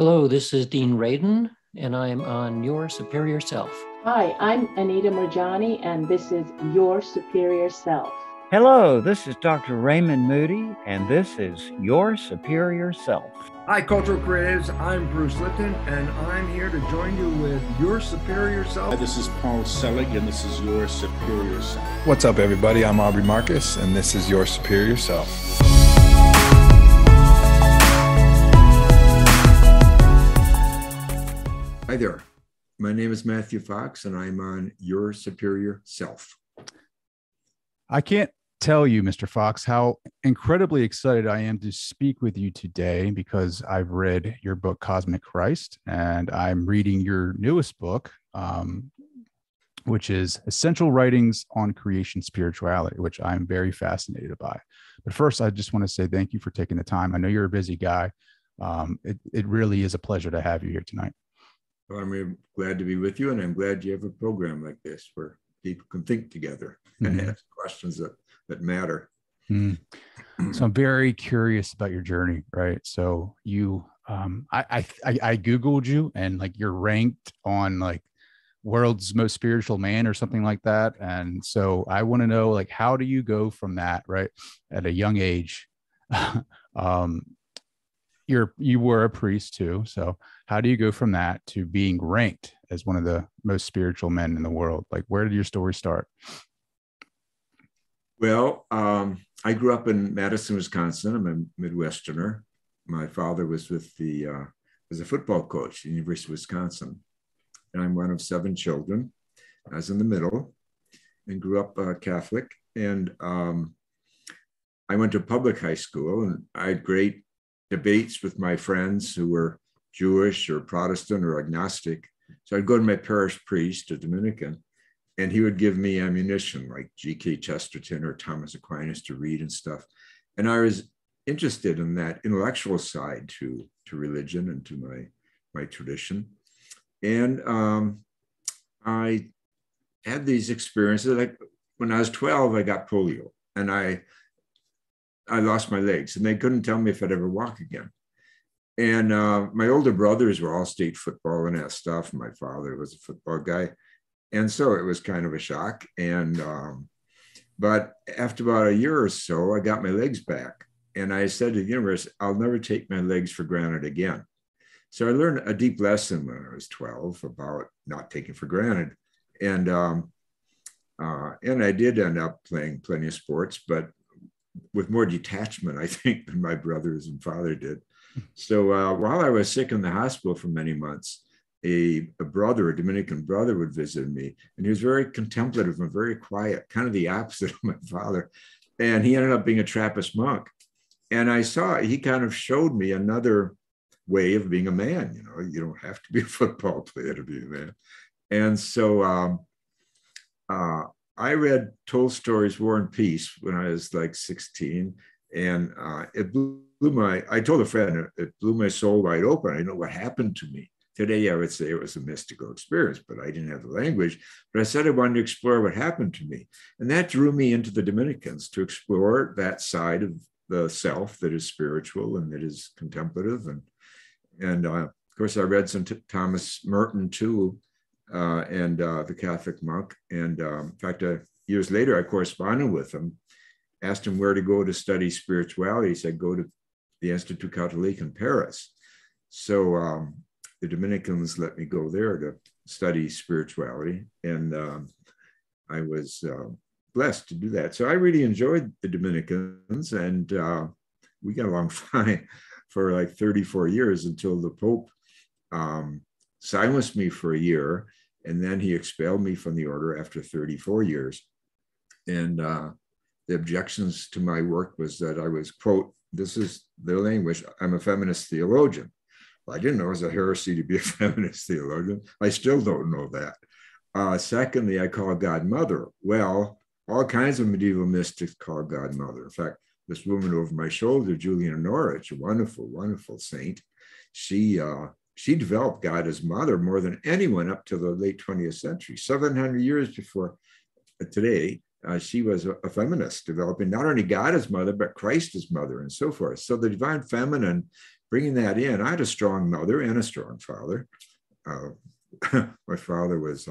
Hello, this is Dean Radin, and I'm on Your Superior Self. Hi, I'm Anita Murjani, and this is Your Superior Self. Hello, this is Dr. Raymond Moody, and this is Your Superior Self. Hi, Cultural Creatives. I'm Bruce Lipton, and I'm here to join you with Your Superior Self. Hi, this is Paul Selig, and this is Your Superior Self. What's up, everybody? I'm Aubrey Marcus, and this is Your Superior Self. Hi there. My name is Matthew Fox, and I'm on Your Superior Self. I can't tell you, Mr. Fox, how incredibly excited I am to speak with you today because I've read your book, Cosmic Christ, and I'm reading your newest book, which is Essential Writings on Creation Spirituality, which I'm very fascinated by. But first, I just want to say thank you for taking the time. I know you're a busy guy. It really is a pleasure to have you here tonight. Well, I'm glad to be with you, and I'm glad you have a program like this where people can think together and ask questions that matter. So I'm very curious about your journey, right? So you, I Googled you, and like you're ranked on like world's most spiritual man or something like that. And so I want to know, like, how do you go from that, right? At a young age, you were a priest too. So how do you go from that to being ranked as one of the most spiritual men in the world? Like, where did your story start? Well, I grew up in Madison, Wisconsin. I'm a Midwesterner. My father was was a football coach at the University of Wisconsin. And I'm one of 7 children. I was in the middle and grew up Catholic. And I went to public high school, and I had great debates with my friends who were Jewish or Protestant or agnostic. So I'd go to my parish priest, a Dominican, and he would give me ammunition like G.K. Chesterton or Thomas Aquinas to read and stuff. And I was interested in that intellectual side to religion and to my tradition. And I had these experiences. Like when I was 12, I got polio, and I lost my legs, and they couldn't tell me if I'd ever walk again. And my older brothers were all state football and that stuff. My father was a football guy. And so it was kind of a shock. And but after about a year or so, I got my legs back. And I said to the universe, I'll never take my legs for granted again. So I learned a deep lesson when I was 12 about not taking for granted. And I did end up playing plenty of sports, but with more detachment, I think, than my brothers and father did. So while I was sick in the hospital for many months, a Dominican brother would visit me, and he was very contemplative and very quiet, kind of the opposite of my father. And he ended up being a Trappist monk. And I saw, he kind of showed me another way of being a man. You know, you don't have to be a football player to be a man. And so I read Tolstoy's War and Peace when I was like 16, and it blew I told a friend, it blew my soul wide open. I didn't know what happened to me. Today, I would say it was a mystical experience, but I didn't have the language. But I said I wanted to explore what happened to me. And that drew me into the Dominicans to explore that side of the self that is spiritual and that is contemplative. And of course, I read some Thomas Merton too, and the Catholic monk. And in fact, years later, I corresponded with him, asked him where to go to study spirituality. He said, go to the Institut Catholique in Paris. So the Dominicans let me go there to study spirituality. And I was blessed to do that. So I really enjoyed the Dominicans, and we got along fine for like 34 years until the Pope silenced me for a year. And then he expelled me from the order after 34 years. And the objections to my work was that I was, quote, this is their language, I'm a feminist theologian. Well, I didn't know it was a heresy to be a feminist theologian. I still don't know that. Secondly, I call God Mother. Well, all kinds of medieval mystics call God Mother. In fact, this woman over my shoulder, Juliana Norwich, a wonderful, wonderful saint, she developed God as mother more than anyone up to the late 20th century, 700 years before today. She was a feminist, developing not only God as mother, but Christ as mother and so forth. So the divine feminine bringing that in, I had a strong mother and a strong father. My father was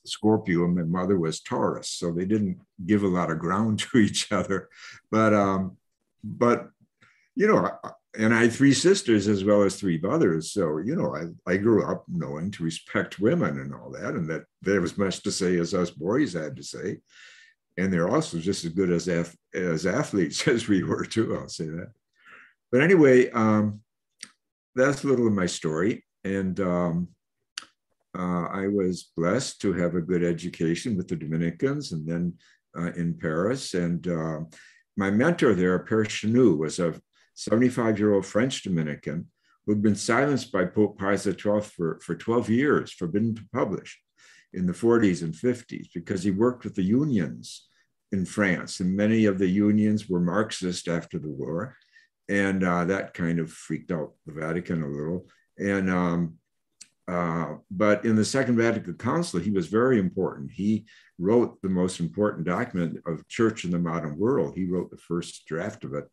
Scorpio and my mother was Taurus, so they didn't give a lot of ground to each other. But you know, and I had 3 sisters as well as 3 brothers. So, you know, I grew up knowing to respect women and all that, and that there was much to say as us boys had to say. And they're also just as good as athletes as we were too, I'll say that. But anyway, that's a little of my story. And I was blessed to have a good education with the Dominicans and then in Paris. And my mentor there, Père Chenou, was a 75-year-old French Dominican who had been silenced by Pope Pius XII for 12 years, forbidden to publish in the 40s and 50s, because he worked with the unions in France. And many of the unions were Marxist after the war. And that kind of freaked out the Vatican a little. And but in the Second Vatican Council, he was very important. He wrote the most important document of church in the modern world. He wrote the first draft of it.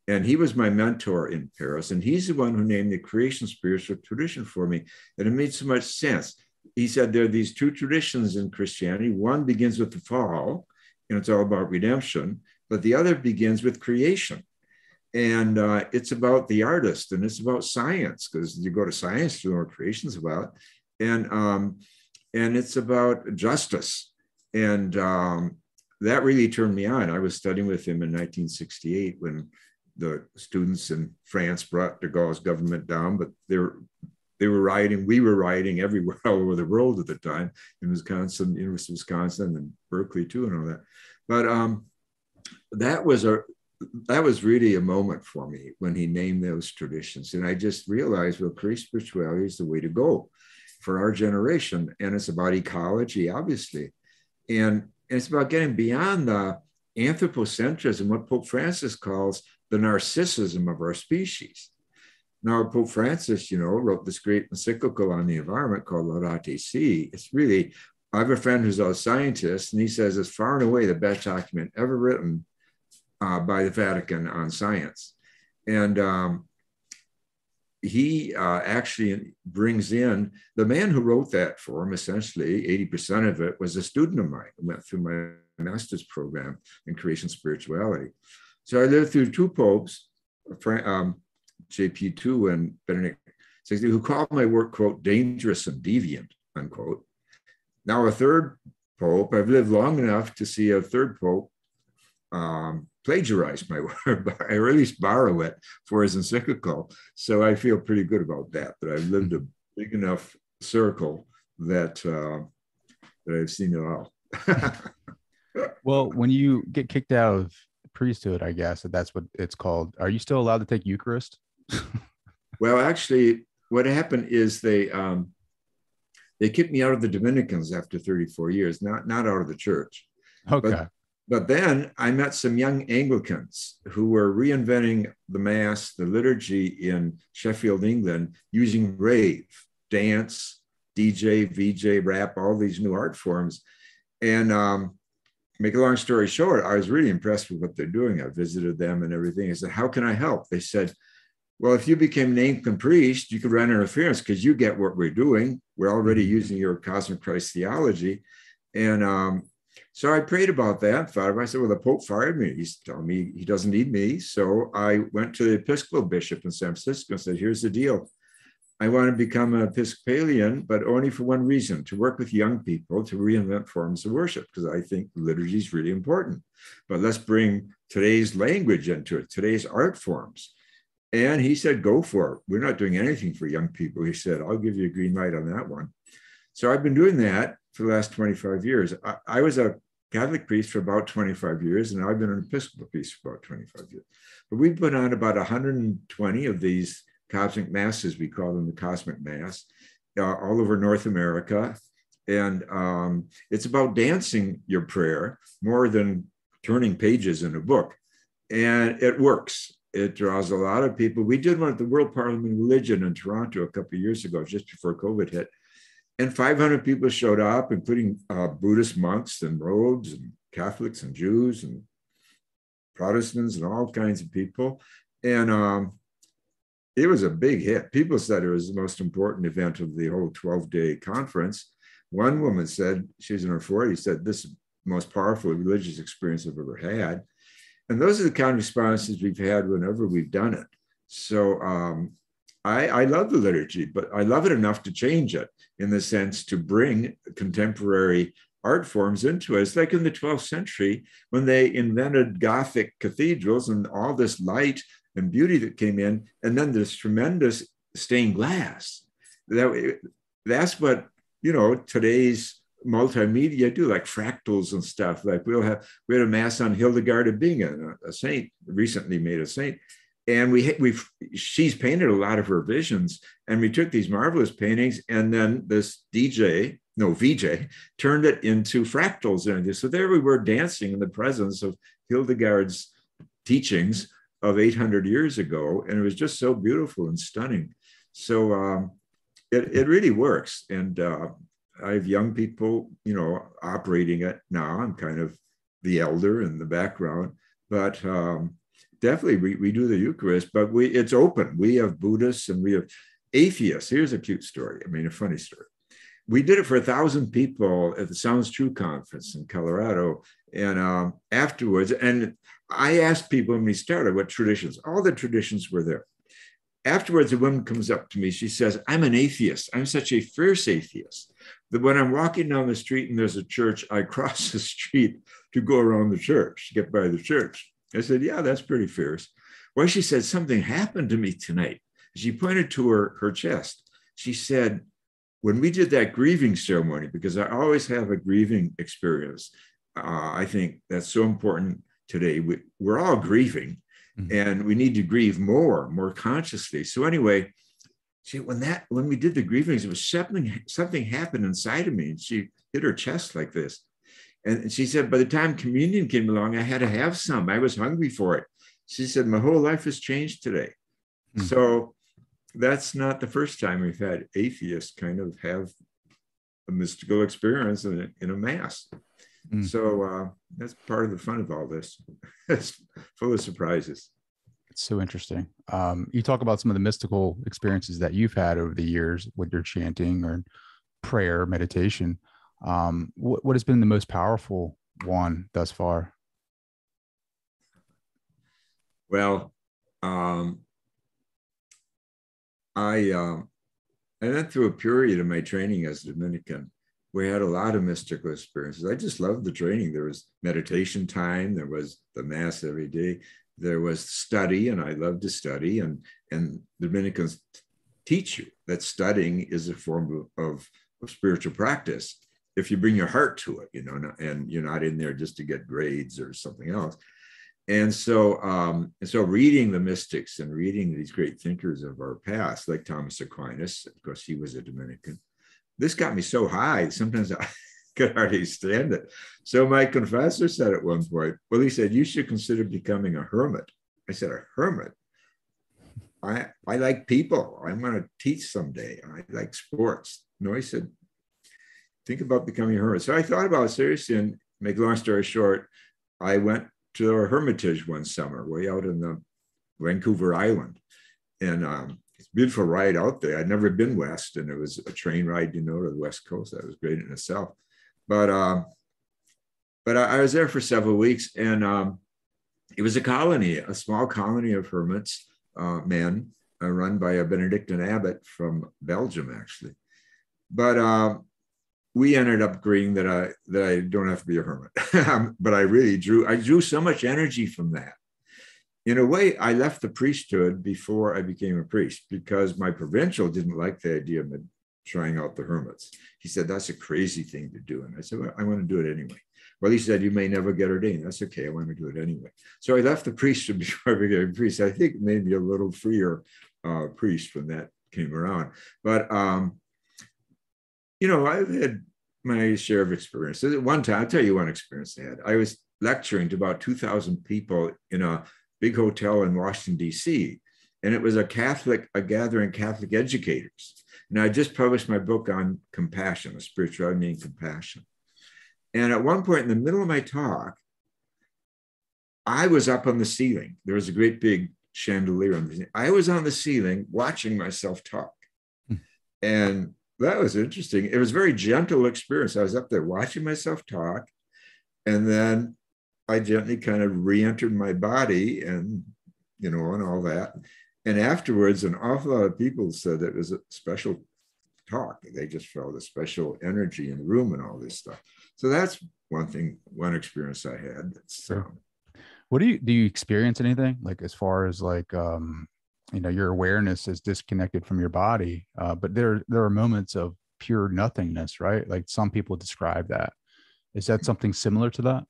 And he was my mentor in Paris. And he's the one who named the creation spiritual tradition for me. And it made so much sense. He said there are these 2 traditions in Christianity. One begins with the fall, and it's all about redemption, but the other begins with creation. And it's about the artist, and it's about science, because you go to science to know what creation's about. And it's about justice. And that really turned me on. I was studying with him in 1968 when the students in France brought de Gaulle's government down, but they were rioting. We were rioting everywhere all over the world at the time, in Wisconsin, University of Wisconsin, and Berkeley too, and all that. But that was really a moment for me when he named those traditions. And I just realized, well, creation spirituality is the way to go for our generation. And it's about ecology, obviously. And it's about getting beyond the anthropocentrism, what Pope Francis calls the narcissism of our species. Now, Pope Francis, you know, wrote this great encyclical on the environment called Laudate Si. It's really, I have a friend who's a scientist, and he says it's far and away the best document ever written by the Vatican on science. And he actually brings in, the man who wrote that for him, essentially 80% of it was a student of mine who went through my master's program in creation spirituality. So I lived through 2 popes, JP2 and Benedict XVI, who called my work, quote, dangerous and deviant, unquote. Now a 3rd pope, I've lived long enough to see a 3rd pope plagiarize my work, or at least borrow it for his encyclical. So I feel pretty good about that I've lived a big enough circle that I've seen it all. Well, when you get kicked out of priesthood, I guess that's what it's called, are you still allowed to take Eucharist? Well, actually, what happened is they kicked me out of the Dominicans after 34 years, not out of the church. Okay. But then I met some young Anglicans who were reinventing the Mass, the liturgy in Sheffield, England, using rave, dance, DJ, VJ, rap, all these new art forms. And make a long story short, I was really impressed with what they're doing. I visited them and everything. I said, how can I help? They said, well, if you became an Anglican priest, you could run interference because you get what we're doing. We're already using your cosmic Christ theology. And so I prayed about that. Thought of it. I said, well, the Pope fired me. He's telling me he doesn't need me. So I went to the Episcopal bishop in San Francisco and said, here's the deal. I want to become an Episcopalian, but only for one reason, to work with young people to reinvent forms of worship, because I think liturgy is really important. But let's bring today's language into it, today's art forms. And he said, go for it. We're not doing anything for young people. He said, I'll give you a green light on that one. So I've been doing that for the last 25 years. I was a Catholic priest for about 25 years, and I've been an Episcopal priest for about 25 years. But we've put on about 120 of these cosmic masses, we call them the cosmic mass, all over North America. And it's about dancing your prayer more than turning pages in a book. And it works. It draws a lot of people. We did one at the World Parliament of Religion in Toronto a couple of years ago, just before COVID hit. And 500 people showed up, including Buddhist monks and robes and Catholics and Jews and Protestants and all kinds of people. And it was a big hit. People said it was the most important event of the whole 12-day conference. One woman said, she was in her 40s, said, this is the most powerful religious experience I've ever had. And those are the kind of responses we've had whenever we've done it. So I love the liturgy, but I love it enough to change it in the sense to bring contemporary art forms into it. It's like in the 12th century when they invented Gothic cathedrals and all this light and beauty that came in, and then this tremendous stained glass. That's what, you know, today's multimedia do, like fractals and stuff. Like we had a mass on Hildegard of Bingen, a saint, recently made a saint. And she's painted a lot of her visions, and we took these marvelous paintings, and then this VJ turned it into fractals. And so there we were dancing in the presence of Hildegard's teachings of 800 years ago, and it was just so beautiful and stunning. So it really works, and I have young people, you know, operating it now. I'm kind of the elder in the background, but definitely we do the Eucharist, but it's open. We have Buddhists and we have atheists. Here's a cute story. I mean, a funny story. We did it for 1,000 people at the Sounds True conference in Colorado. And afterwards, and I asked people when we started what traditions, all the traditions were there. Afterwards, a woman comes up to me. She says, I'm an atheist. I'm such a fierce atheist that when I'm walking down the street and there's a church, I cross the street to go around the church, to get by the church. I said, yeah, that's pretty fierce. Well, she said, something happened to me tonight. She pointed to her chest. She said, when we did that grieving ceremony, because I always have a grieving experience, I think that's so important today. We're all grieving, and we need to grieve more consciously. So anyway, when we did the grievings, it was something happened inside of me, and she hit her chest like this. And she said, by the time communion came along, I had to have some. I was hungry for it. She said, my whole life has changed today. So that's not the first time we've had atheists kind of have a mystical experience in a mass. So that's part of the fun of all this. It's full of surprises. It's so interesting. You talk about some of the mystical experiences that you've had over the years with your chanting or prayer, meditation. What has been the most powerful one thus far? Well, I went through a period of my training as a Dominican. We had a lot of mystical experiences. I just loved the training. There was meditation time. There was the Mass every day. There was study, and I loved to study. And Dominicans teach you that studying is a form of spiritual practice if you bring your heart to it, you know, and you're not in there just to get grades or something else. And so reading the mystics and reading these great thinkers of our past, like Thomas Aquinas, of course, he was a Dominican. This got me so high, sometimes I could hardly stand it. So my confessor said at one point, well, he said, you should consider becoming a hermit. I said, a hermit? I like people. I'm going to teach someday. I like sports. No, he said, think about becoming a hermit. So I thought about it seriously, and make a long story short, I went to a hermitage one summer, way out in the Vancouver Island. And it's a beautiful ride out there. I'd never been west, and it was a train ride, you know, to the West Coast. That was great in itself. But I was there for several weeks, and it was a colony, a small colony of hermits, men, run by a Benedictine abbot from Belgium, actually. But we ended up agreeing that I don't have to be a hermit. But I drew so much energy from that. In a way, I left the priesthood before I became a priest, because my provincial didn't like the idea of trying out the hermits. He said, that's a crazy thing to do. And I said, well, I want to do it anyway. Well, he said, you may never get ordained. That's okay. I want to do it anyway. So I left the priesthood before I became a priest. I think maybe a little freer priest when that came around. But, you know, I've had my share of experiences. At one time, I'll tell you one experience I had. I was lecturing to about 2,000 people in a big hotel in Washington, D.C. And it was a gathering Catholic educators. And I just published my book on compassion, spirituality and compassion. And at one point in the middle of my talk, I was up on the ceiling. There was a great big chandelier. I was on the ceiling watching myself talk. And that was interesting. It was a very gentle experience. I was up there watching myself talk. And then I gently kind of re-entered my body and, and all that. And afterwards, an awful lot of people said it was a special talk. They just felt a special energy in the room and all this stuff. So that's one experience I had. What do you experience anything like as far as like, your awareness is disconnected from your body, but there are moments of pure nothingness, right? Like some people describe that. Is that something similar to that?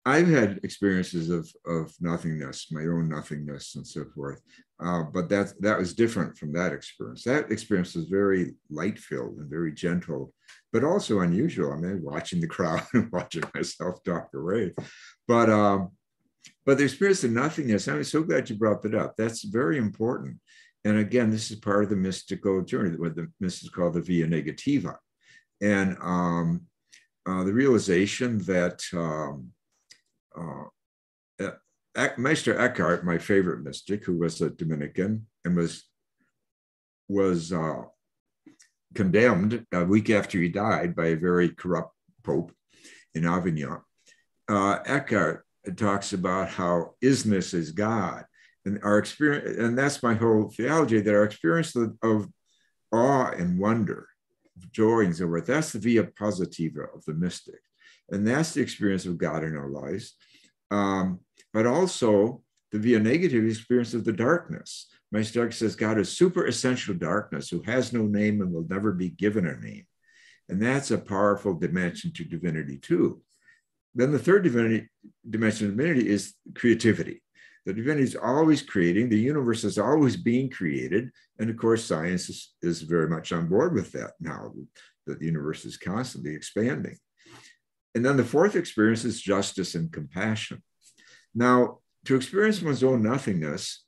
I've had experiences of nothingness, my own nothingness and so forth. But that was different from that experience. That experience was very light-filled and very gentle, but also unusual. I mean, watching the crowd and watching myself talk away. But the experience of nothingness, I'm so glad you brought that up. That's very important. And again, this is part of the mystical journey, what the mystics call the via negativa. And the realization that Meister Eckhart, my favorite mystic, who was a Dominican and was condemned a week after he died by a very corrupt pope in Avignon. Eckhart talks about how isness is God, and our experience, and that's my whole theology, that our experience of awe and wonder, joy and so forth, that's the via positiva of the mystic. And that's the experience of God in our lives. But also the via negative experience of the darkness. Meister says God is super essential darkness who has no name and will never be given a name. And that's a powerful dimension to divinity too. Then the third dimension of divinity is creativity. The divinity is always creating. The universe is always being created. And of course, science is very much on board with that now, that the universe is constantly expanding. And then the fourth experience is justice and compassion. Now, to experience one's own nothingness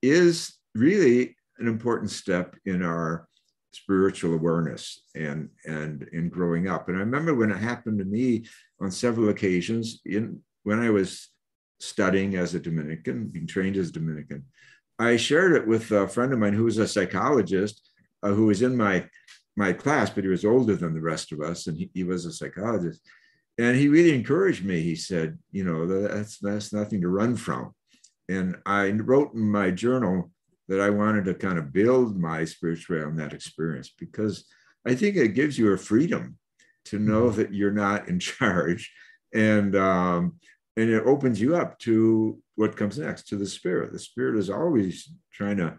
is really an important step in our spiritual awareness and in growing up. And I remember when it happened to me on several occasions when I was studying as a Dominican, being trained as a Dominican, I shared it with a friend of mine who was a psychologist who was in my class, but he was older than the rest of us, and he was a psychologist. And he really encouraged me. He said, that's nothing to run from. And I wrote in my journal that I wanted to kind of build my spirituality on that experience, because I think it gives you a freedom to know that you're not in charge. And it opens you up to what comes next, to the Spirit. The Spirit is always trying to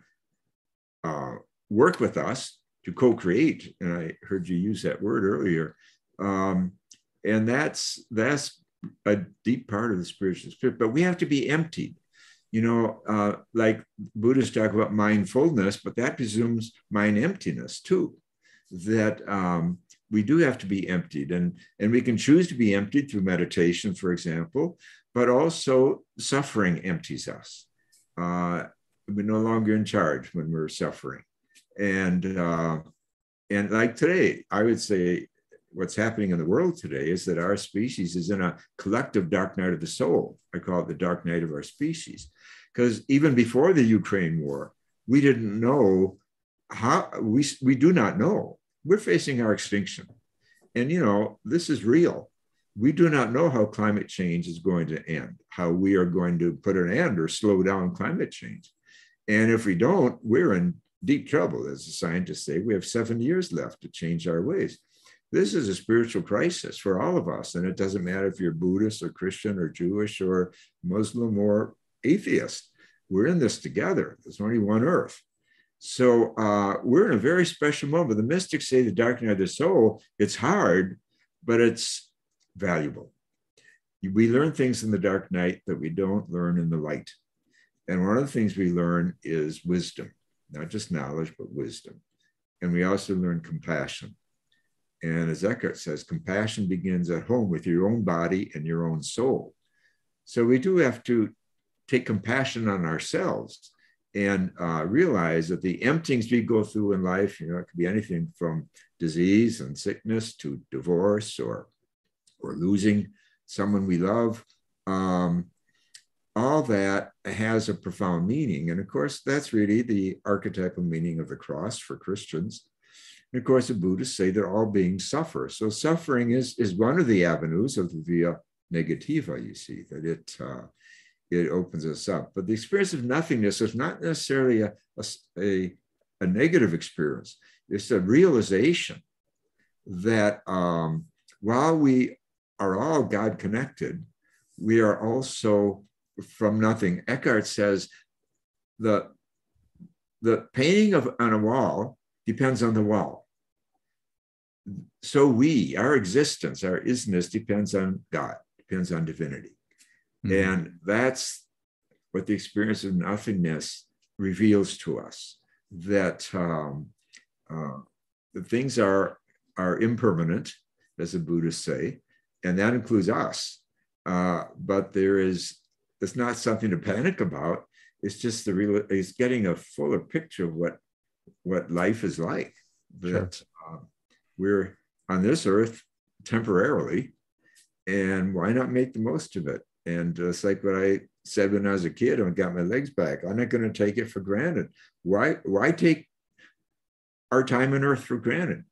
work with us to co-create. And I heard you use that word earlier. And that's a deep part of the spiritual spirit, but we have to be emptied. Like Buddhists talk about mindfulness, but that presumes mind emptiness too, that we do have to be emptied, and we can choose to be emptied through meditation, for example, but also suffering empties us. We're no longer in charge when we're suffering. And like today, I would say, what's happening in the world today is that our species is in a collective dark night of the soul. I call it the dark night of our species. Because even before the Ukraine war, we didn't know how, we do not know. We're facing our extinction. And, this is real. We do not know how climate change is going to end, how we are going to put an end or slow down climate change. And if we don't, we're in deep trouble. As the scientists say, we have 7 years left to change our ways. This is a spiritual crisis for all of us. And it doesn't matter if you're Buddhist or Christian or Jewish or Muslim or atheist. We're in this together. There's only one earth. So we're in a very special moment. The mystics say the dark night of the soul, it's hard, but it's valuable. We learn things in the dark night that we don't learn in the light. And one of the things we learn is wisdom, not just knowledge, but wisdom. And we also learn compassion. And as Eckhart says, compassion begins at home with your own body and your own soul. So we do have to take compassion on ourselves and realize that the emptyings we go through in life, it could be anything from disease and sickness to divorce or losing someone we love. all that has a profound meaning. And of course, that's really the archetypal meaning of the cross for Christians. And of course, the Buddhists say that all beings suffer. So suffering is one of the avenues of the via negativa, you see, that it opens us up. But the experience of nothingness is not necessarily a negative experience. It's a realization that while we are all God connected, we are also from nothing. Eckhart says the painting on a wall depends on the wall. So our existence, our isness depends on God, depends on divinity. Mm-hmm. And that's what the experience of nothingness reveals to us, that the things are impermanent, as the Buddhists say, and that includes us. But it's not something to panic about. It's just it's getting a fuller picture of what life is like. That we're on this earth temporarily, and why not make the most of it? And it's like what I said when I was a kid, I got my legs back. I'm not going to take it for granted. Why take our time on earth for granted?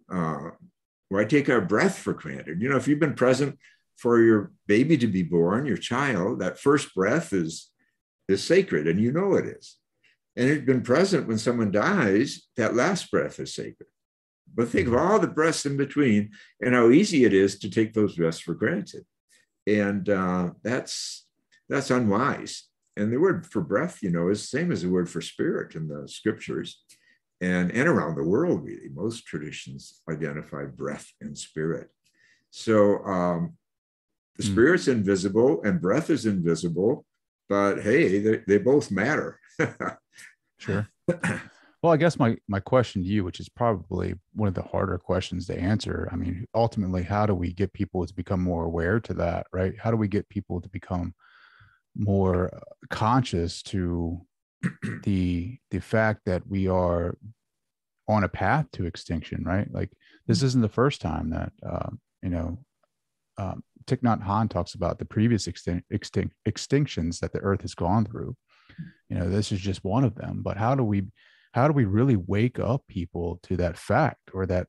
Why take our breath for granted? You know, if you've been present for your baby to be born, your child, that first breath is sacred, and you know it is. And it's been present when someone dies, that last breath is sacred. But think of all the breaths in between and how easy it is to take those breaths for granted. And that's unwise. And the word for breath, you know, is the same as the word for spirit in the scriptures. And around the world, really, most traditions identify breath and spirit. So the spirit's invisible and breath is invisible, but hey, they both matter. Sure. Well, I guess my question to you, which is probably one of the harder questions to answer. I mean, ultimately, how do we get people to become more aware to that, right? How do we get people to become more conscious to the fact that we are on a path to extinction, right? Like, this isn't the first time that, Thich Nhat Hanh talks about the previous extinctions that the earth has gone through. You know, this is just one of them. But how do we really wake up people to that fact, or that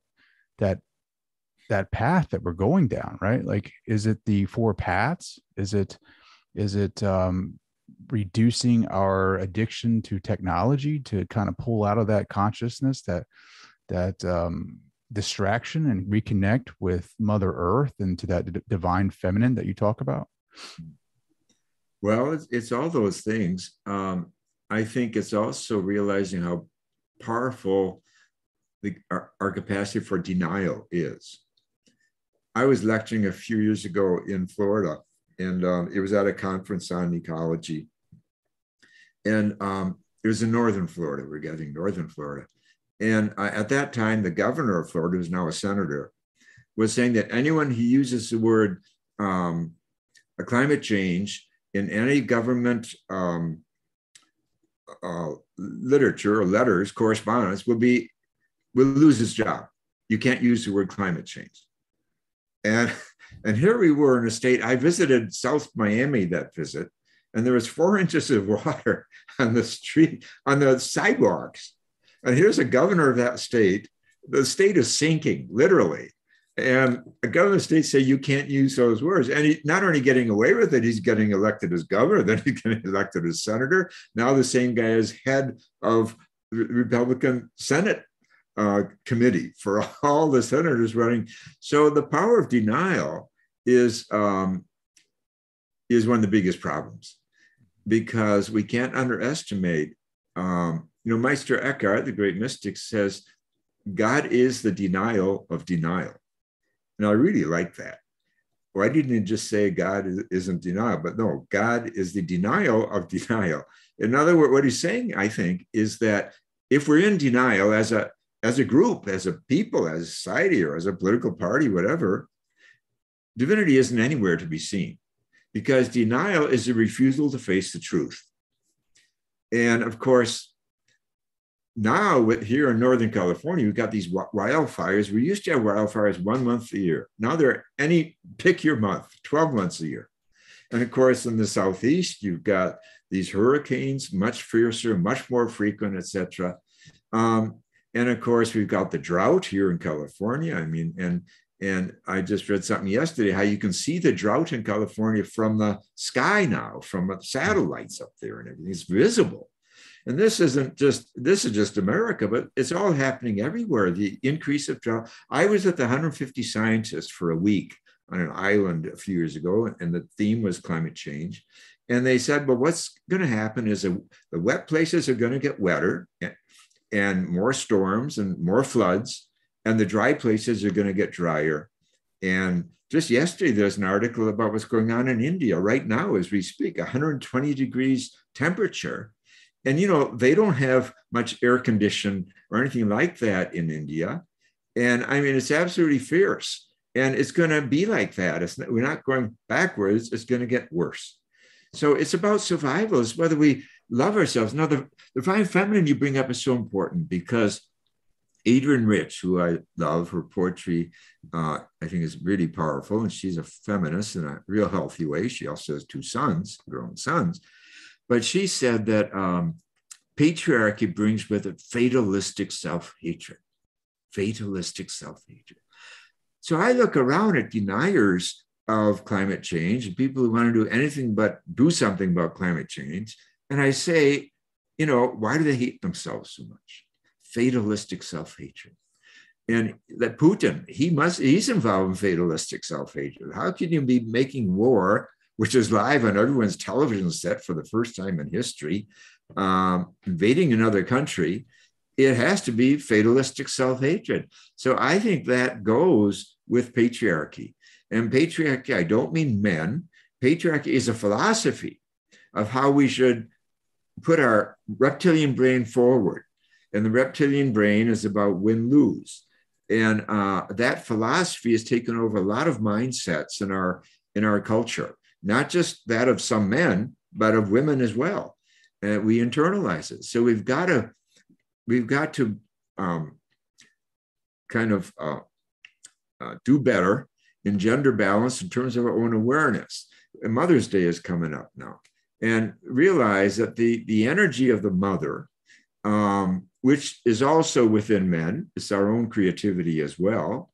path that we're going down, right? Like, is it the four paths? Is it reducing our addiction to technology to kind of pull out of that consciousness, that distraction, and reconnect with Mother Earth and to that divine feminine that you talk about? Well, it's all those things. I think it's also realizing how powerful our capacity for denial is. I was lecturing a few years ago in Florida, and it was at a conference on ecology. And it was in northern Florida. We're getting northern Florida. And at that time, the governor of Florida, who's now a senator, was saying that anyone who uses the word climate change in any government literature or letters, correspondence, will lose his job. You can't use the word climate change. And here we were in a state. I visited South Miami that visit, and there was 4 inches of water on the street, on the sidewalks. And here's a governor of that state. The state is sinking, literally. And a governor of the state say you can't use those words. And he's not only getting away with it, he's getting elected as governor, then he's getting elected as senator. Now the same guy is head of the Republican Senate committee for all the senators running. So the power of denial is one of the biggest problems, because we can't underestimate. Meister Eckhart, the great mystic, says God is the denial of denial. And I really like that. Why didn't he just say God isn't denial? But no, God is the denial of denial. In other words, what he's saying, I think, is that if we're in denial as a group, as a people, as a society, or as a political party, whatever, divinity isn't anywhere to be seen, because denial is a refusal to face the truth. And of course, now here in Northern California, we've got these wildfires. We used to have wildfires 1 month a year. Now pick your month, 12 months a year. And of course, in the Southeast, you've got these hurricanes, much fiercer, much more frequent, etc. And of course, we've got the drought here in California. I mean, and I just read something yesterday, how you can see the drought in California from the sky now, from satellites up there, and everything. It's visible. And this is just America, but it's all happening everywhere. The increase of drought. I was at the 150 scientists for a week on an island a few years ago, and the theme was climate change. And they said, well, what's going to happen is the wet places are going to get wetter and more storms and more floods, and the dry places are going to get drier. And just yesterday, there's an article about what's going on in India right now as we speak, 120 degrees temperature. And, you know, they don't have much air condition or anything like that in India. And I mean, it's absolutely fierce. And it's going to be like that. We're not going backwards. It's going to get worse. So it's about survival. It's whether we love ourselves. Now, the divine feminine you bring up is so important because Adrienne Rich, who I love, her poetry, I think is really powerful. And she's a feminist in a real healthy way. She also has two sons, grown sons. But she said that patriarchy brings with it fatalistic self-hatred. Fatalistic self-hatred. So I look around at deniers of climate change and people who want to do anything but do something about climate change. And I say, you know, why do they hate themselves so much? Fatalistic self-hatred. And that Putin, he's involved in fatalistic self-hatred. How can you be making war, which is live on everyone's television set for the first time in history, invading another country? It has to be fatalistic self-hatred. So I think that goes with patriarchy. And patriarchy, I don't mean men. Patriarchy is a philosophy of how we should put our reptilian brain forward. And the reptilian brain is about win-lose. And that philosophy has taken over a lot of mindsets in our culture, not just that of some men, but of women as well. And we internalize it. So we've got to do better in gender balance in terms of our own awareness. And Mother's Day is coming up now. And realize that the energy of the mother, which is also within men, it's our own creativity as well,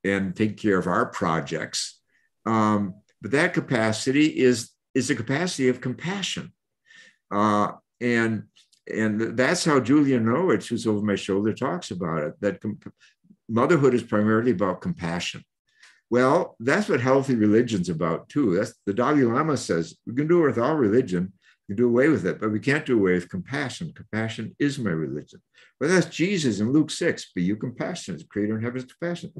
and take care of our projects. But that capacity is a capacity of compassion. And that's how Julia Norwich, who's over my shoulder, talks about it, that motherhood is primarily about compassion. Well, that's what healthy religion's about too. That's the Dalai Lama says, we can do it with all religion, we can do away with it, but we can't do away with compassion. Compassion is my religion. But that's Jesus in Luke 6, be you compassionate, the creator in heaven is compassionate.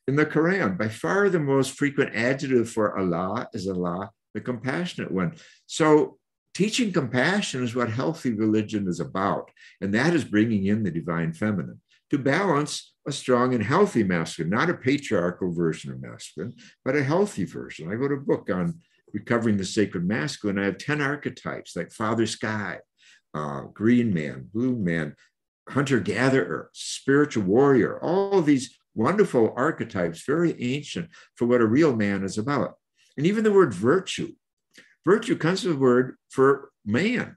In the Quran, by far the most frequent adjective for Allah is Allah, the compassionate one. So teaching compassion is what healthy religion is about. And that is bringing in the divine feminine to balance a strong and healthy masculine, not a patriarchal version of masculine, but a healthy version. I wrote a book on recovering the sacred masculine. I have 10 archetypes like Father Sky, Green Man, Blue Man, Hunter-Gatherer, Spiritual Warrior, all of these wonderful archetypes, very ancient for what a real man is about. And even the word virtue. Virtue comes from the word for man,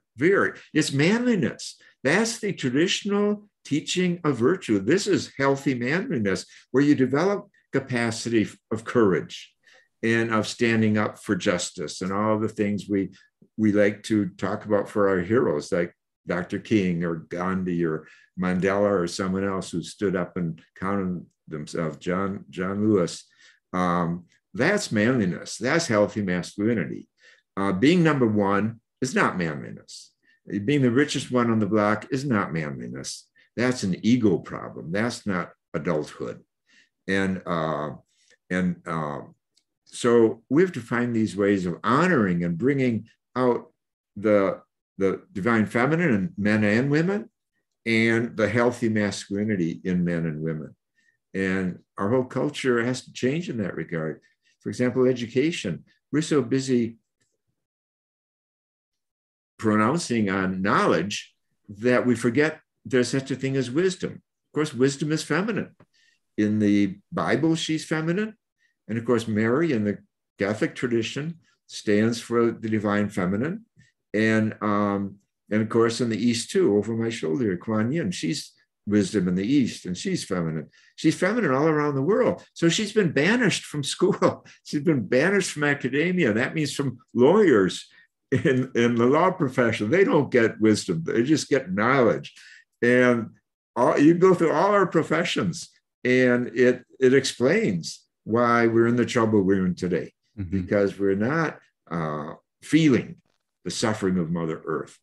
it's manliness. That's the traditional teaching of virtue. This is healthy manliness, where you develop capacity of courage and of standing up for justice and all the things we like to talk about for our heroes, like Dr. King or Gandhi or Mandela or someone else who stood up and counted themselves, John Lewis. That's manliness. That's healthy masculinity. Being number one is not manliness. Being the richest one on the block is not manliness. That's an ego problem. That's not adulthood. And so we have to find these ways of honoring and bringing out the divine feminine in men and women, and the healthy masculinity in men and women. And our whole culture has to change in that regard. For example, education. We're so busy pronouncing on knowledge that we forget there's such a thing as wisdom. Of course, wisdom is feminine. In the Bible, she's feminine. And of course, Mary in the Catholic tradition stands for the divine feminine. And of course, in the East too, over my shoulder, Kuan Yin, she's wisdom in the East, and she's feminine. She's feminine all around the world. So she's been banished from school. She's been banished from academia. That means from lawyers in the law profession. They don't get wisdom. They just get knowledge. And you go through all our professions, and it explains why we're in the trouble we're in today, because we're not feeling the suffering of Mother Earth,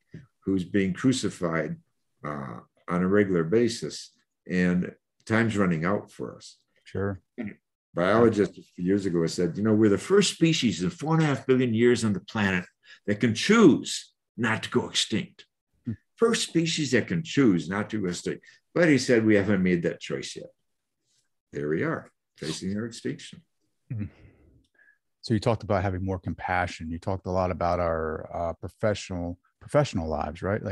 who's being crucified on a regular basis, and time's running out for us. Sure. Biologists a few years ago said, we're the first species in 4.5 billion years on the planet that can choose not to go extinct. First species that can choose not to go extinct. But he said, we haven't made that choice yet. There we are, facing our extinction. So you talked about having more compassion. You talked a lot about our professional lives, right?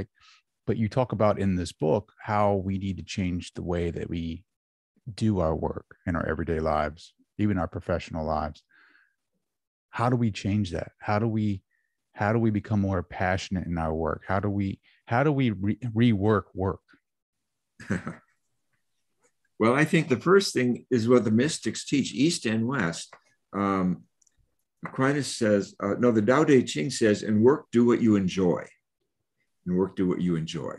But you talk about in this book how we need to change the way that we do our work in our everyday lives, even our professional lives. How do we change that? How do we become more passionate in our work? How do we rework work? Well, I think the first thing is what the mystics teach, East and West. Aquinas says, the Tao Te Ching says, in work, do what you enjoy. In work, do what you enjoy.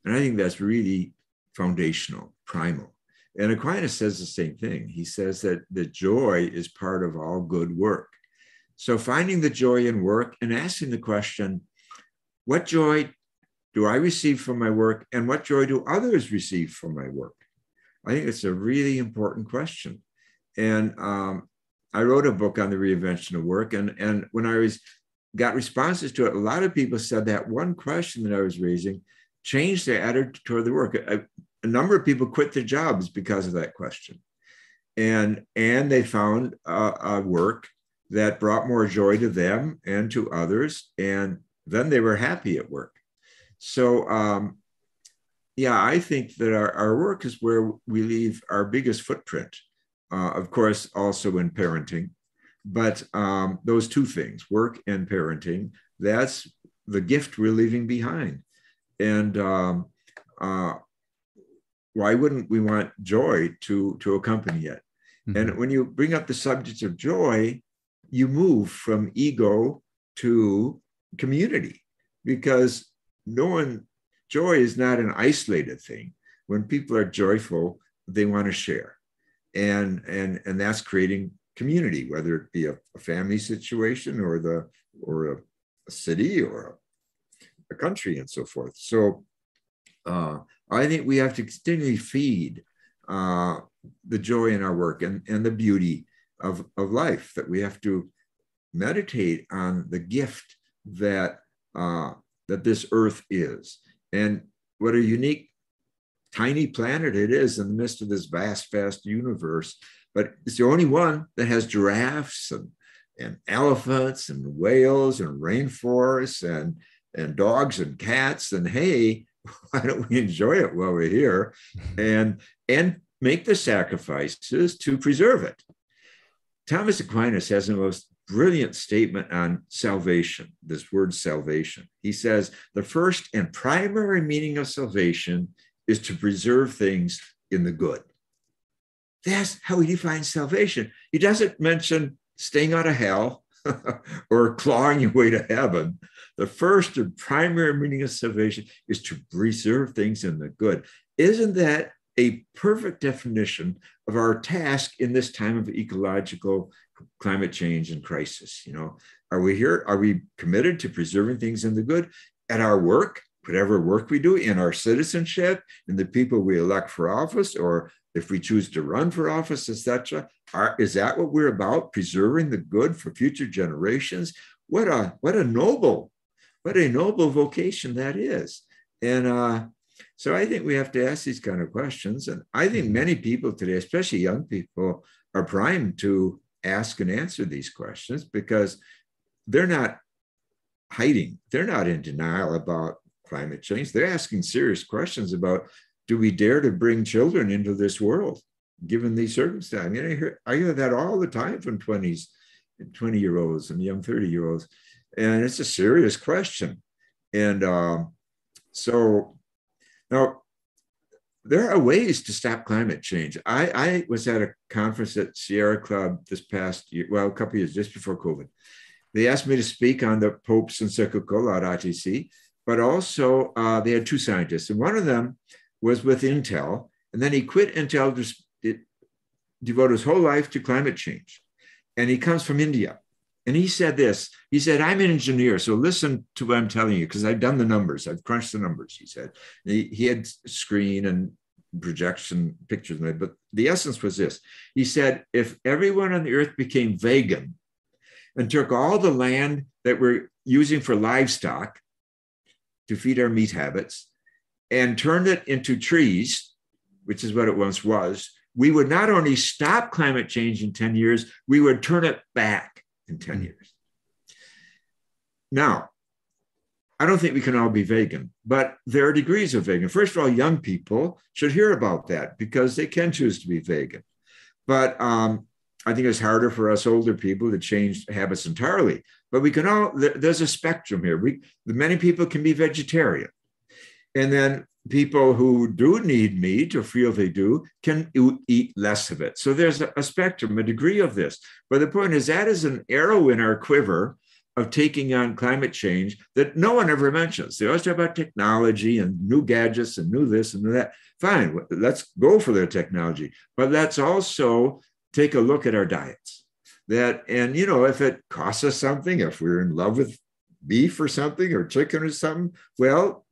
And I think that's really foundational, primal. And Aquinas says the same thing. He says that the joy is part of all good work. So finding the joy in work and asking the question, what joy do I receive from my work, and what joy do others receive from my work? I think it's a really important question. And I wrote a book on the reinvention of work. And when I got responses to it, a lot of people said that one question that I was raising changed their attitude toward the work. A number of people quit their jobs because of that question. And they found a work that brought more joy to them and to others. And then they were happy at work. So, I think that our work is where we leave our biggest footprint. Of course, also in parenting. But those two things, work and parenting, that's the gift we're leaving behind. And why wouldn't we want joy to accompany it? And when you bring up the subject of joy, you move from ego to community, because joy is not an isolated thing. When people are joyful, they want to share. And that's creating community, whether it be a family situation or a city or a country and so forth. So I think we have to continually feed the joy in our work and the beauty of life, that we have to meditate on the gift that this earth is, and what a unique tiny planet it is in the midst of this vast universe. But it's the only one that has giraffes and elephants and whales and rainforests and dogs and cats. And hey, why don't we enjoy it while we're here and make the sacrifices to preserve it? Thomas Aquinas has the most brilliant statement on salvation, this word salvation. He says, the first and primary meaning of salvation is to preserve things in the good. That's how he defines salvation. He doesn't mention staying out of hell or clawing your way to heaven. The first and primary meaning of salvation is to preserve things in the good. Isn't that a perfect definition of our task in this time of ecological climate change and crisis? Are we here? Are we committed to preserving things in the good at our work, whatever work we do, in our citizenship, in the people we elect for office, or if we choose to run for office, etc.? Is that what we're about? Preserving the good for future generations? What a noble vocation that is. And so I think we have to ask these kind of questions. And I think many people today, especially young people, are primed to ask and answer these questions, because they're not hiding. They're not in denial about climate change. They're asking serious questions about, do we dare to bring children into this world, given these circumstances? I hear that all the time from 20s 20-year-olds and young 30-year-olds. And it's a serious question. And so now there are ways to stop climate change. I was at a conference at Sierra Club this past year, well, a couple of years, just before COVID. They asked me to speak on the Pope's encyclical Laudato Si, but also they had two scientists, and one of them was with Intel, and then he quit Intel to devote his whole life to climate change. And he comes from India. And he said this, he said, I'm an engineer, so listen to what I'm telling you, because I've done the numbers, I've crunched the numbers, he said. He had screen and projection pictures, but the essence was this. He said, if everyone on the earth became vegan and took all the land that we're using for livestock to feed our meat habits and turned it into trees, which is what it once was, we would not only stop climate change in 10 years, we would turn it back in 10 years. Now, I don't think we can all be vegan, but there are degrees of vegan. First of all, young people should hear about that because they can choose to be vegan. But I think it's harder for us older people to change habits entirely. But we can all, there's a spectrum here. Many people can be vegetarian. And then people who do need meat or feel they do can eat less of it. So there's a spectrum, a degree of this. But the point is that is an arrow in our quiver of taking on climate change that no one ever mentions. They always talk about technology and new gadgets and new this and new that. Fine, let's go for their technology. But let's also take a look at our diets. And if it costs us something, if we're in love with beef or something or chicken or something, well,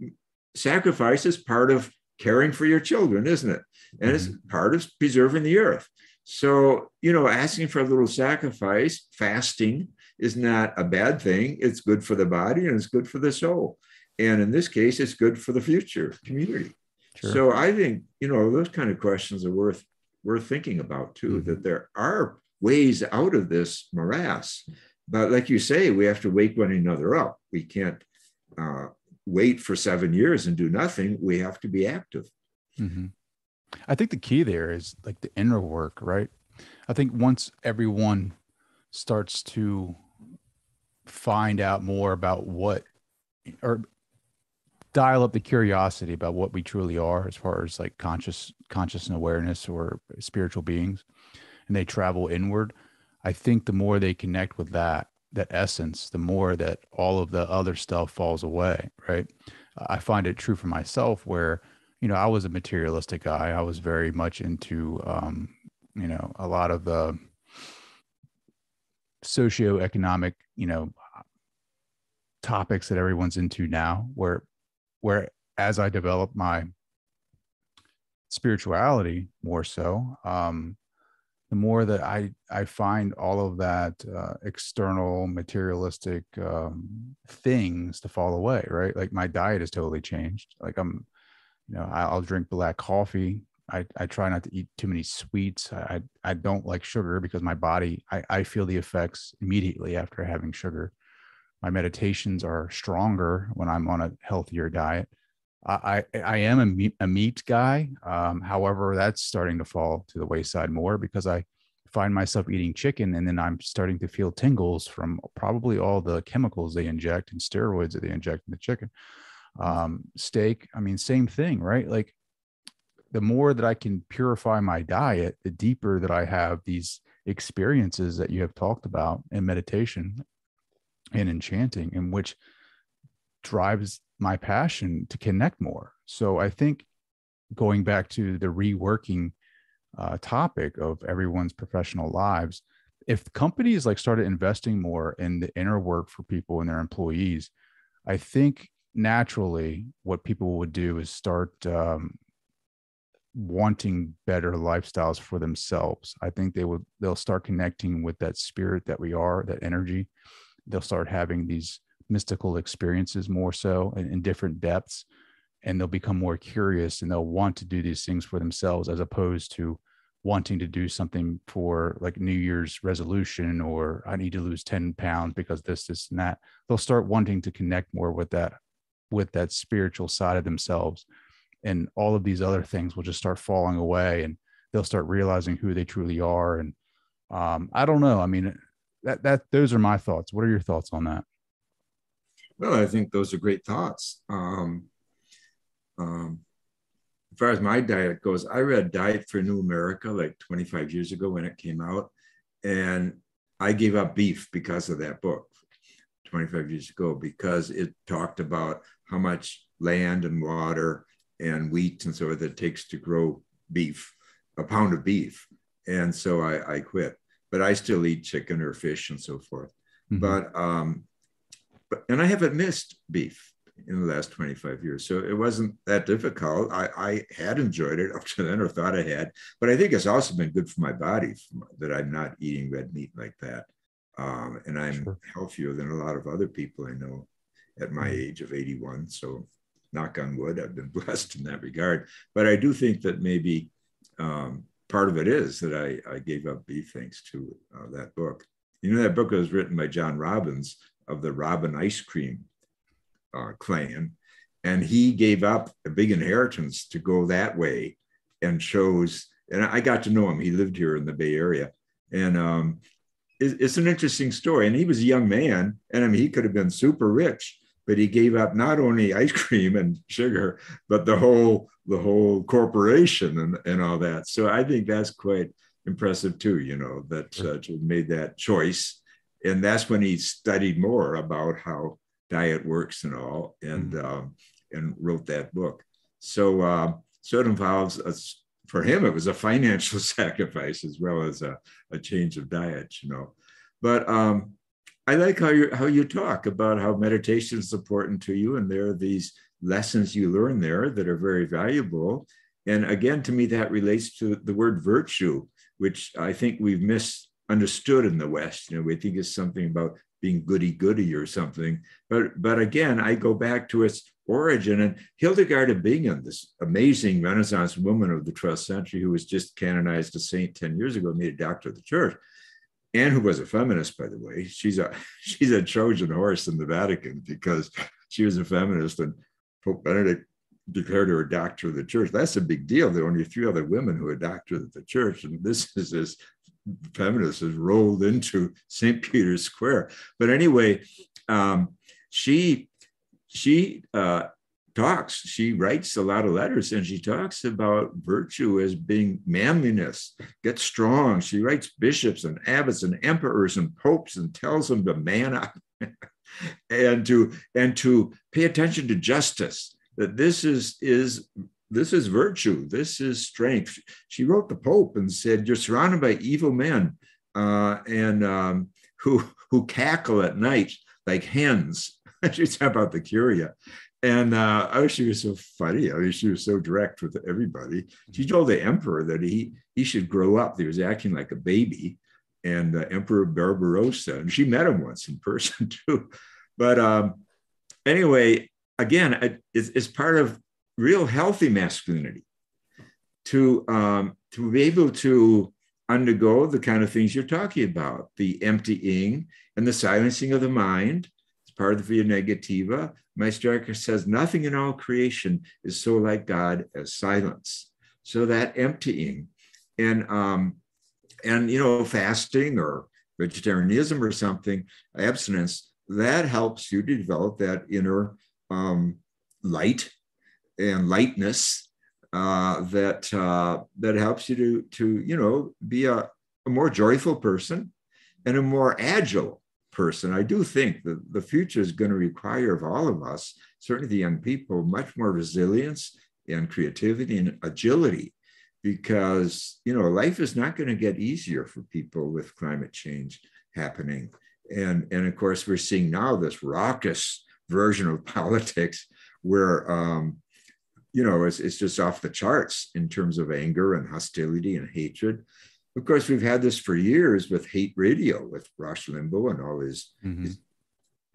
sacrifice is part of caring for your children, isn't it? And it's part of preserving the earth. So, asking for a little sacrifice, fasting, is not a bad thing. It's good for the body and it's good for the soul. And in this case, it's good for the future community. Sure. So I think, those kind of questions are worth thinking about too, that there are ways out of this morass. But like you say, we have to wake one another up. We can't wait for 7 years and do nothing. We have to be active. Mm-hmm. I think the key there is like the inner work, right? I think once everyone starts to find out more about or dial up the curiosity about what we truly are as far as like conscious and awareness or spiritual beings, and they travel inward, I think the more they connect with that essence, the more that all of the other stuff falls away, right? I find it true for myself where, I was a materialistic guy. I was very much into, a lot of the socioeconomic, topics that everyone's into now, where as I develop my spirituality more so, the more that I find all of that external materialistic things to fall away, right? Like my diet has totally changed. Like I'll drink black coffee. I try not to eat too many sweets. I don't like sugar because my body, I feel the effects immediately after having sugar. My meditations are stronger when I'm on a healthier diet. I am a meat guy. However, that's starting to fall to the wayside more because I find myself eating chicken and then I'm starting to feel tingles from probably all the chemicals they inject and steroids that they inject in the chicken. Steak, same thing, right? Like the more that I can purify my diet, the deeper that I have these experiences that you have talked about in meditation and in chanting, and which drives my passion to connect more. So I think going back to the reworking topic of everyone's professional lives, if companies started investing more in the inner work for people and their employees, I think naturally what people would do is start wanting better lifestyles for themselves. I think they'll start connecting with that spirit that we are, that energy. They'll start having these mystical experiences more so in different depths, and they'll become more curious and they'll want to do these things for themselves as opposed to wanting to do something for like New Year's resolution or I need to lose 10 pounds because this and that. They'll start wanting to connect more with that spiritual side of themselves, and all of these other things will just start falling away and they'll start realizing who they truly are. And I don't know. those are my thoughts. What are your thoughts on that? Well, I think those are great thoughts. As far as my diet goes, I read Diet for a New America like 25 years ago when it came out. And I gave up beef because of that book 25 years ago, because it talked about how much land and water and wheat and so forth it takes to grow beef, a pound of beef. And so I quit, but I still eat chicken or fish and so forth. Mm-hmm. And I haven't missed beef in the last 25 years. So it wasn't that difficult. I had enjoyed it up to then, or thought I had, but I think it's also been good for my body that I'm not eating red meat like that. And I'm healthier than a lot of other people I know at my age of 81. So knock on wood, I've been blessed in that regard. But I do think that maybe part of it is that I gave up beef thanks to that book. You know, that book was written by John Robbins of the Robin ice cream clan. And he gave up a big inheritance to go that way and chose, and I got to know him. He lived here in the Bay Area. And it's an interesting story. And he was a young man. And I mean, he could have been super rich, but he gave up not only ice cream and sugar, but the whole corporation and all that. So I think that's quite impressive too, you know, that he made that choice. And that's when he studied more about how diet works and all, and wrote that book. So it involves us. For him, it was a financial sacrifice as well as a change of diet, you know. But I like how you talk about how meditation is important to you, and there are these lessons you learn there that are very valuable. And again, to me, that relates to the word virtue, which I think we've misunderstood in the West. You know, we think it's something about being goody-goody or something. But again, I go back to its origin. And Hildegard of Bingen, this amazing Renaissance woman of the 12th century who was just canonized a saint 10 years ago, made a doctor of the church, and who was a feminist, by the way. She's a Trojan horse in the Vatican because she was a feminist, and Pope Benedict declared her a doctor of the church. That's a big deal. There are only 3 other women who are doctors of the church, and this feminist has rolled into St. Peter's Square. But anyway, she writes a lot of letters, and she talks about virtue as being manliness, get strong. She writes bishops and abbots and emperors and popes and tells them to man up and to pay attention to justice, that this is virtue, this is strength. She wrote the Pope and said, you're surrounded by evil men who cackle at night like hens. She's talking about the Curia. And she was so funny. I mean, she was so direct with everybody. She told the emperor that he should grow up. He was acting like a baby. And Emperor Barbarossa, and she met him once in person too. But anyway, again, it's part of real healthy masculinity to be able to undergo the kind of things you're talking about, the emptying and the silencing of the mind. It's part of the via negativa. Meister says nothing in all creation is so like God as silence. So that emptying and you know, fasting or vegetarianism or something, abstinence, that helps you to develop that inner light and lightness that helps you to you know, be a more joyful person and a more agile person. I do think that the future is going to require of all of us, certainly the young people, much more resilience and creativity and agility, because, you know, life is not going to get easier for people with climate change happening. And of course, we're seeing now this raucous version of politics where, you know, it's just off the charts in terms of anger and hostility and hatred. Of course, we've had this for years with hate radio, with Rush Limbaugh and all his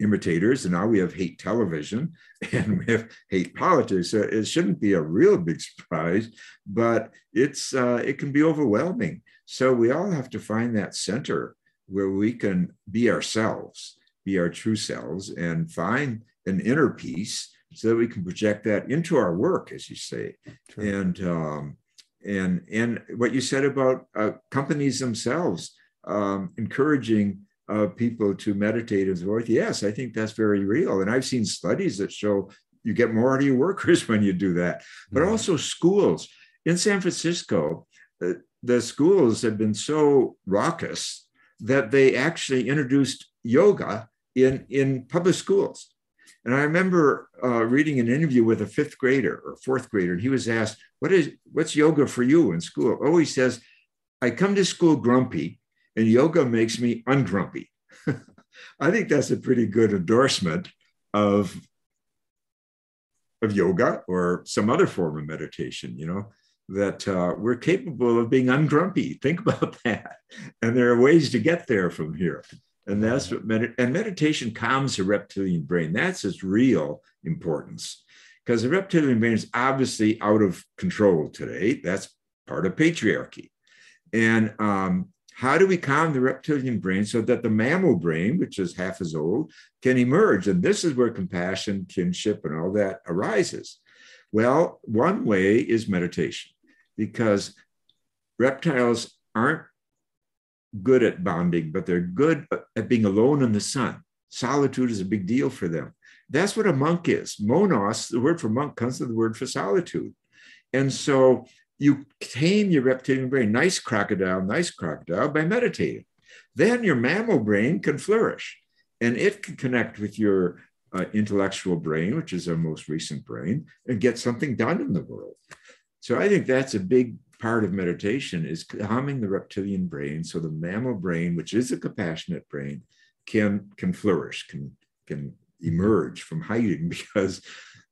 imitators. And now we have hate television and we have hate politics. So it shouldn't be a real big surprise, but it can be overwhelming. So we all have to find that center where we can be ourselves, be our true selves, and find an inner peace so that we can project that into our work, as you say. True. And what you said about companies themselves encouraging people to meditate and so forth. Yes, I think that's very real. And I've seen studies that show you get more out of your workers when you do that. But also schools. In San Francisco, the schools have been so raucous that they actually introduced yoga in public schools. And I remember reading an interview with a fifth grader or fourth grader, and he was asked, what's yoga for you in school? Oh, he says, I come to school grumpy, and yoga makes me ungrumpy. I think that's a pretty good endorsement of yoga or some other form of meditation, that we're capable of being ungrumpy. Think about that. And there are ways to get there from here. And that's what meditation calms the reptilian brain. That's its real importance, because the reptilian brain is obviously out of control today. That's part of patriarchy. And how do we calm the reptilian brain so that the mammal brain, which is half as old, can emerge? And this is where compassion, kinship, and all that arises. Well, one way is meditation, because reptiles aren't good at bonding, but they're good at being alone in the sun. Solitude is a big deal for them. That's what a monk is. Monos, the word for monk, comes from the word for solitude. And so you tame your reptilian brain, nice crocodile, by meditating. Then your mammal brain can flourish, and it can connect with your intellectual brain, which is our most recent brain, and get something done in the world. So I think that's a big part of meditation, is calming the reptilian brain so the mammal brain, which is a compassionate brain, can flourish, can emerge from hiding, because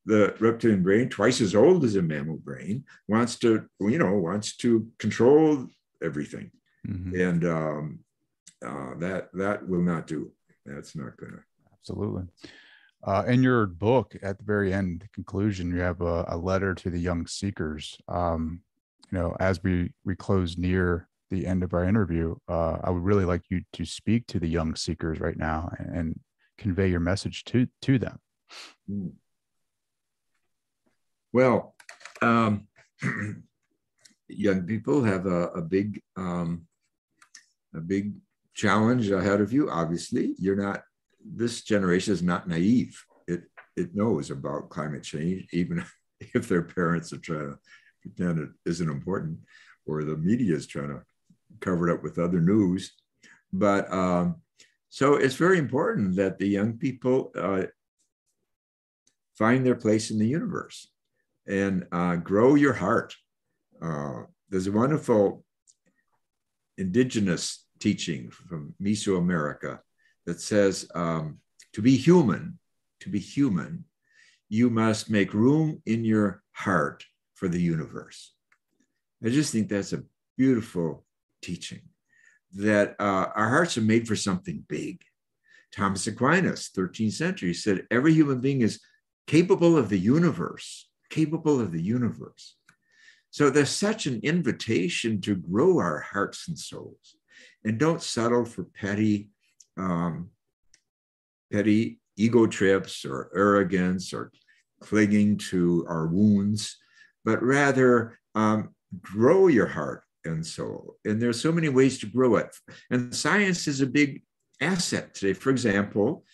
the reptilian brain, twice as old as a mammal brain, wants to control everything. And that will not do. That's not going to. Absolutely. In your book, at the very end, the conclusion, you have a letter to the young seekers. As we close near the end of our interview, I would really like you to speak to the young seekers right now and convey your message to them. Well, young people have a big challenge ahead of you. Obviously, this generation is not naive. It knows about climate change, even if their parents are trying to pretend it isn't important, or the media is trying to cover it up with other news. But so it's very important that the young people find their place in the universe and grow your heart. There's a wonderful indigenous teaching from Mesoamerica that says, to be human, you must make room in your heart for the universe. I just think that's a beautiful teaching, that our hearts are made for something big. Thomas Aquinas, 13th century, said every human being is capable of the universe, So there's such an invitation to grow our hearts and souls, and don't settle for petty ego trips or arrogance or clinging to our wounds, but rather grow your heart and soul. And there's so many ways to grow it. And science is a big asset today. For example,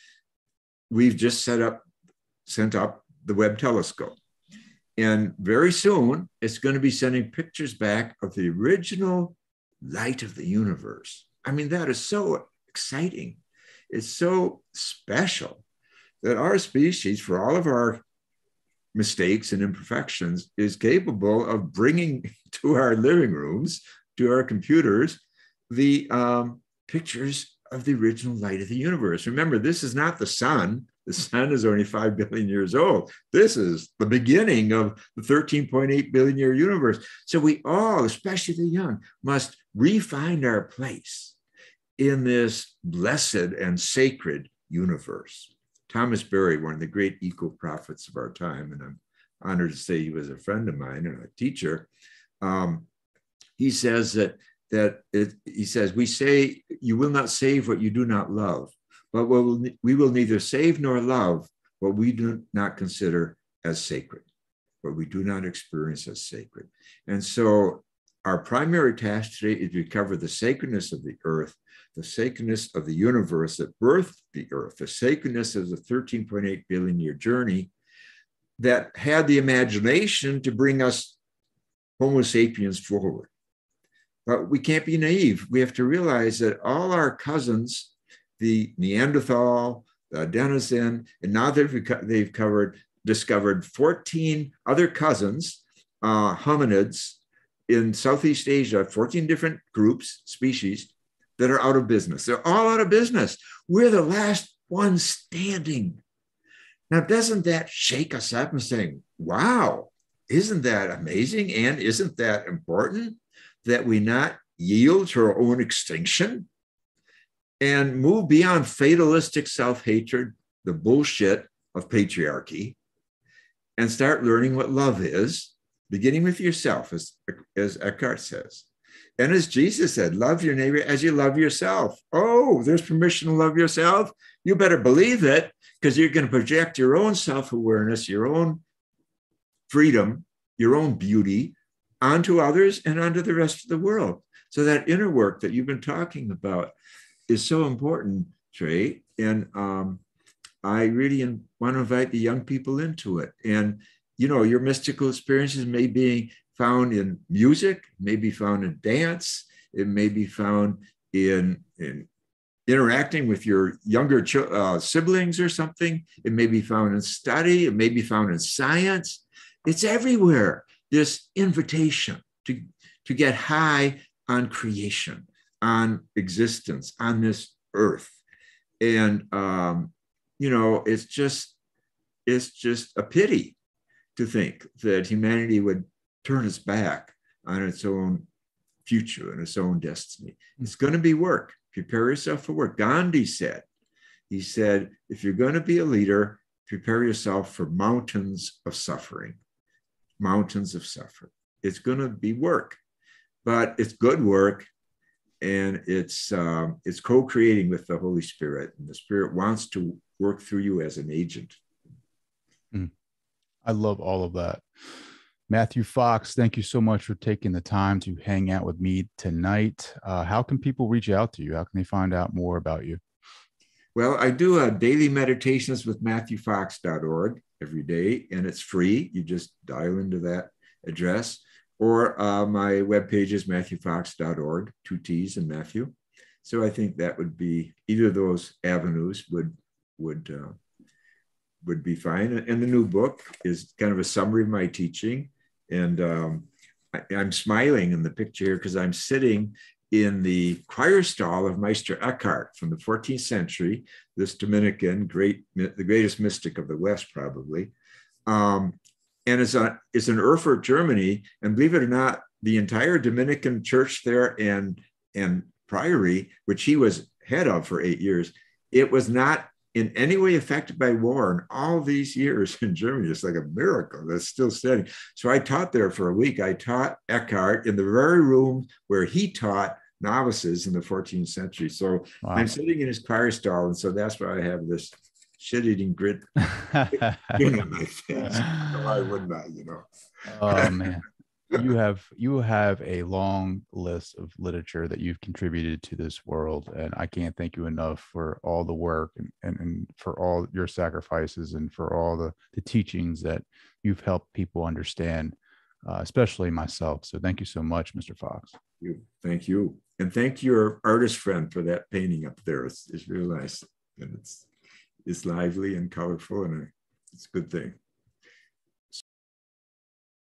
we've just sent up the Webb telescope. And very soon, it's going to be sending pictures back of the original light of the universe. I mean, that is so exciting. It's so special that our species, for all of our mistakes and imperfections, is capable of bringing to our living rooms, to our computers, the pictures of the original light of the universe. Remember, this is not the sun. The sun is only 5 billion years old. This is the beginning of the 13.8 billion year universe. So we all, especially the young, must re-find our place in this blessed and sacred universe. Thomas Berry, one of the great eco-prophets of our time, and I'm honored to say he was a friend of mine and a teacher, he says we say, you will not save what you do not love, but we will neither save nor love what we do not consider as sacred, what we do not experience as sacred. And so our primary task today is to recover the sacredness of the earth, the sacredness of the universe that birthed the earth, the sacredness of the 13.8 billion year journey that had the imagination to bring us Homo sapiens forward. But we can't be naive. We have to realize that all our cousins, the Neanderthal, the Denizen, and now they've discovered 14 other cousins, hominids in Southeast Asia, 14 different groups, species, that are out of business. They're all out of business. We're the last ones standing. Now, doesn't that shake us up and saying, wow, isn't that amazing? And isn't that important that we not yield to our own extinction and move beyond fatalistic self-hatred, the bullshit of patriarchy, and start learning what love is, beginning with yourself, as Eckhart says. And as Jesus said, love your neighbor as you love yourself. Oh, there's permission to love yourself. You better believe it, because you're going to project your own self-awareness, your own freedom, your own beauty onto others and onto the rest of the world. So that inner work that you've been talking about is so important, Trey. And I really want to invite the young people into it. And, you know, your mystical experiences may be found in music, may be found in dance, it may be found in interacting with your younger siblings or something. It may be found in study, it may be found in science. It's everywhere. This invitation to get high on creation, on existence, on this earth. And, you know, it's just a pity to think that humanity would turn its back on its own future and its own destiny. It's going to be work. Prepare yourself for work. Gandhi said, if you're going to be a leader, prepare yourself for mountains of suffering. Mountains of suffering. It's going to be work, but it's good work, and it's co-creating with the Holy Spirit, and the Spirit wants to work through you as an agent. I love all of that. Matthew Fox, thank you so much for taking the time to hang out with me tonight. How can people reach out to you? How can they find out more about you? Well, I do daily meditations with MatthewFox.org every day, and it's free. You just dial into that address, or my webpage is MatthewFox.org, 2 T's in Matthew. So I think that would be, either of those avenues would be fine. And the new book is kind of a summary of my teaching. And I'm smiling in the picture here because I'm sitting in the choir stall of Meister Eckhart from the 14th century, this Dominican, the greatest mystic of the West, probably. And it's in Erfurt, Germany. And believe it or not, the entire Dominican church there and priory, which he was head of for 8 years, it was not in any way affected by war in all these years in Germany. It's like a miracle that's still standing. So I taught there for a week. I taught Eckhart in the very room where he taught novices in the 14th century. So wow. I'm sitting in his choir stall, and so that's why I have this shit-eating grin on my face. Why wouldn't I, you know? Oh, man. You have a long list of literature that you've contributed to this world, and I can't thank you enough for all the work and for all your sacrifices and for all the teachings that you've helped people understand, especially myself. So thank you so much, Mr. Fox. Thank you. And thank your artist friend for that painting up there. It's real nice, and it's lively and colorful, and it's a good thing.